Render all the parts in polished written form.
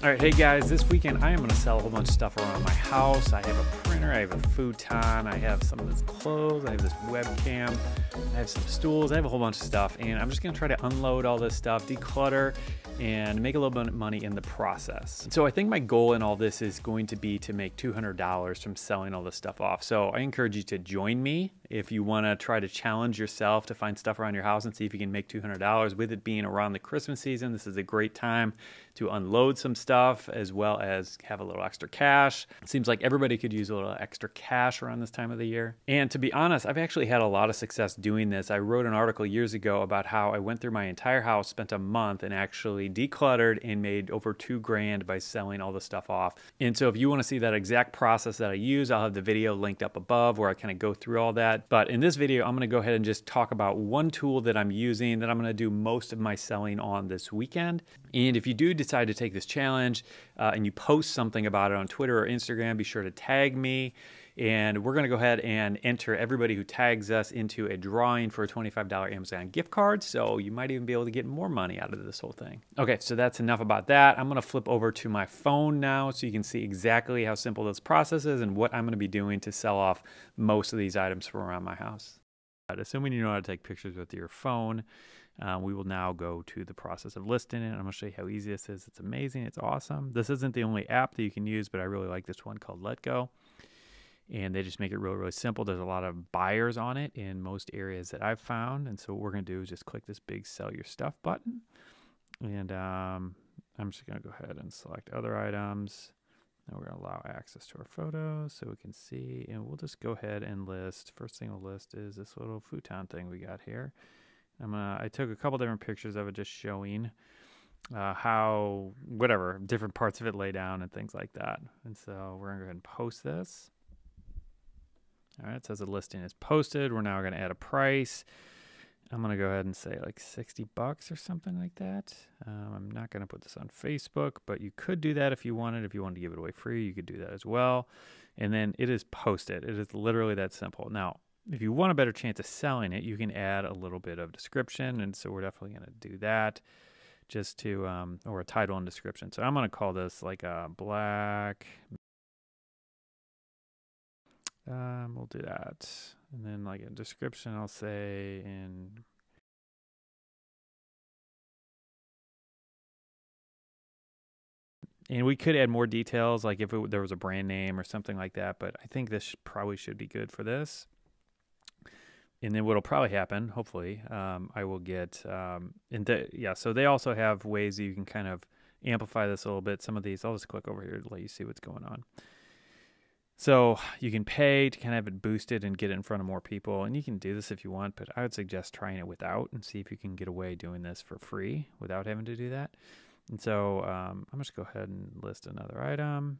All right, hey guys, this weekend I am going to sell a whole bunch of stuff around my house. I have a printer, I have a futon, I have some of this clothes, I have this webcam, I have some stools, I have a whole bunch of stuff, and I'm just going to try to unload all this stuff, declutter, and make a little bit of money in the process. So I think my goal in all this is going to be to make $200 from selling all this stuff off. So I encourage you to join me if you want to try to challenge yourself to find stuff around your house and see if you can make $200. With it being around the Christmas season, this is a great time to unload some stuff as well as have a little extra cash. It seems like everybody could use a little extra cash around this time of the year. And to be honest, I've actually had a lot of success doing this. I wrote an article years ago about how I went through my entire house, spent a month, and actually decluttered and made over $2,000 by selling all the stuff off. And so if you want to see that exact process that I use, I'll have the video linked up above where I kind of go through all that. But in this video, I'm going to go ahead and just talk about one tool that I'm using that I'm going to do most of my selling on this weekend. And if you do decide to take this challenge and you post something about it on Twitter or Instagram, be sure to tag me. And we're going to go ahead and enter everybody who tags us into a drawing for a $25 Amazon gift card. So you might even be able to get more money out of this whole thing. Okay, so that's enough about that. I'm going to flip over to my phone now so you can see exactly how simple this process is and what I'm going to be doing to sell off most of these items from around my house. Assuming you know how to take pictures with your phone, we will now go to the process of listing it. I'm going to show you how easy this is. It's amazing. It's awesome. This isn't the only app that you can use, but I really like this one called Letgo. And they just make it really, really simple. There's a lot of buyers on it in most areas that I've found. And so what we're going to do is just click this big sell your stuff button. And I'm just going to go ahead and select other items. Then we're going to allow access to our photos so we can see. And we'll just go ahead and list. First thing we'll list is this little futon thing we got here. I took a couple different pictures of it just showing how, different parts of it lay down and things like that. And so we're going to go ahead and post this. All right, it says the listing is posted. We're now going to add a price. I'm going to go ahead and say like $60 or something like that. I'm not going to put this on Facebook, but you could do that if you wanted. If you wanted to give it away free, you could do that as well. And then it is posted. It is literally that simple. Now, if you want a better chance of selling it, you can add a little bit of description. And so we're definitely going to do that just to, or a title and description. So I'm going to call this like a black. We'll do that. And then like a description, I'll say and we could add more details, like if there was a brand name or something like that, but I think this probably should be good for this. And then what'll probably happen, hopefully, I will get, so they also have ways that you can kind of amplify this a little bit. Some of these, I'll just click over here to let you see what's going on. So you can pay to kind of have it boosted and get it in front of more people. And you can do this if you want, but I would suggest trying it without and see if you can get away doing this for free without having to do that. And so I'm just go ahead and list another item.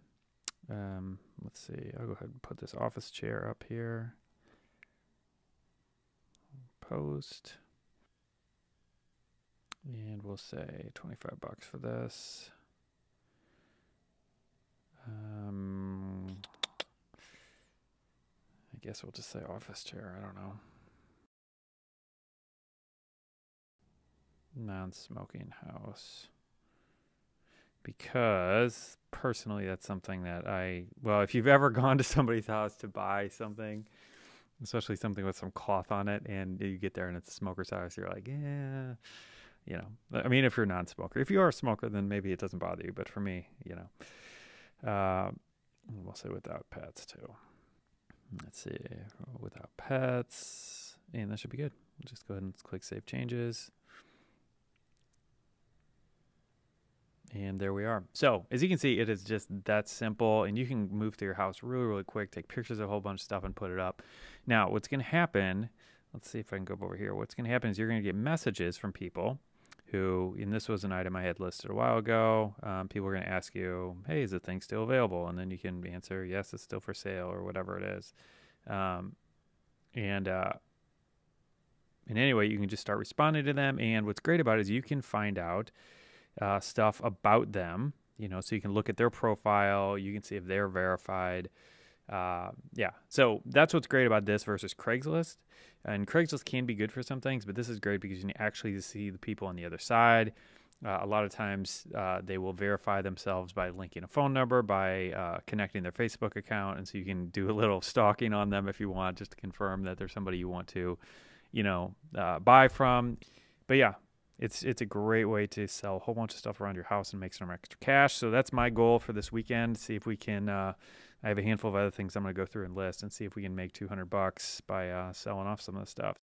Let's see, I'll go ahead and put this office chair up here. Post. And we'll say $25 for this. I guess we'll just say office chair. I don't know. Non-smoking house. Because personally, that's something that if you've ever gone to somebody's house to buy something, especially something with some cloth on it, and you get there and it's a smoker's house, you're like, yeah, you know. I mean, if you're a non-smoker. If you are a smoker, then maybe it doesn't bother you. But for me, you know, we'll say without pets too. Let's see, without pets, and that should be good. Just go ahead and click Save Changes. And there we are. So as you can see, it is just that simple, and you can move through your house really, really quick, take pictures of a whole bunch of stuff and put it up. Now, what's going to happen, let's see if I can go over here. What's going to happen is you're going to get messages from people who, and this was an item I had listed a while ago, people are going to ask you, hey, is the thing still available? And then you can answer, yes, it's still for sale, or whatever it is. And anyway, you can just start responding to them. And what's great about it is you can find out stuff about them, you know, so you can look at their profile, you can see if they're verified. So that's what's great about this versus Craigslist. And Craigslist can be good for some things, but this is great because you can actually see the people on the other side. A lot of times they will verify themselves by linking a phone number, by connecting their Facebook account. And so you can do a little stalking on them if you want, just to confirm that there's somebody you want to, buy from. But yeah, it's a great way to sell a whole bunch of stuff around your house and make some extra cash. So that's my goal for this weekend. See if we can, I have a handful of other things I'm going to go through and list and see if we can make $200 by selling off some of the stuff.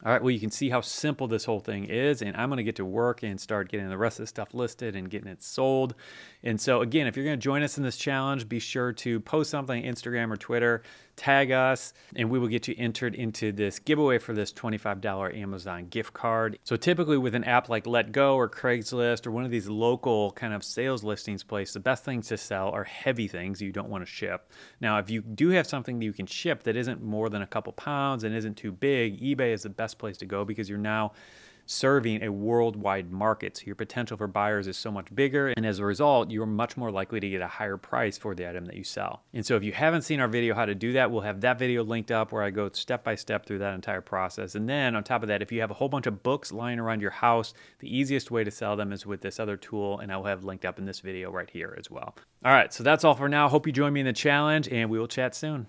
All right, well, you can see how simple this whole thing is, and I'm going to get to work and start getting the rest of the stuff listed and getting it sold. And so, again, if you're going to join us in this challenge, be sure to post something on Instagram or Twitter, tag us, and we will get you entered into this giveaway for this $25 Amazon gift card. So typically with an app like Letgo or Craigslist or one of these local kind of sales listings place, the best things to sell are heavy things you don't want to ship. Now, if you do have something that you can ship that isn't more than a couple pounds and isn't too big, eBay is the best place to go because you're now serving a worldwide market. So your potential for buyers is so much bigger. And as a result, you're much more likely to get a higher price for the item that you sell. And so if you haven't seen our video how to do that, we'll have that video linked up where I go step by step through that entire process. And then on top of that, if you have a whole bunch of books lying around your house, the easiest way to sell them is with this other tool. And I will have linked up in this video right here as well. All right, so that's all for now. Hope you join me in the challenge and we will chat soon.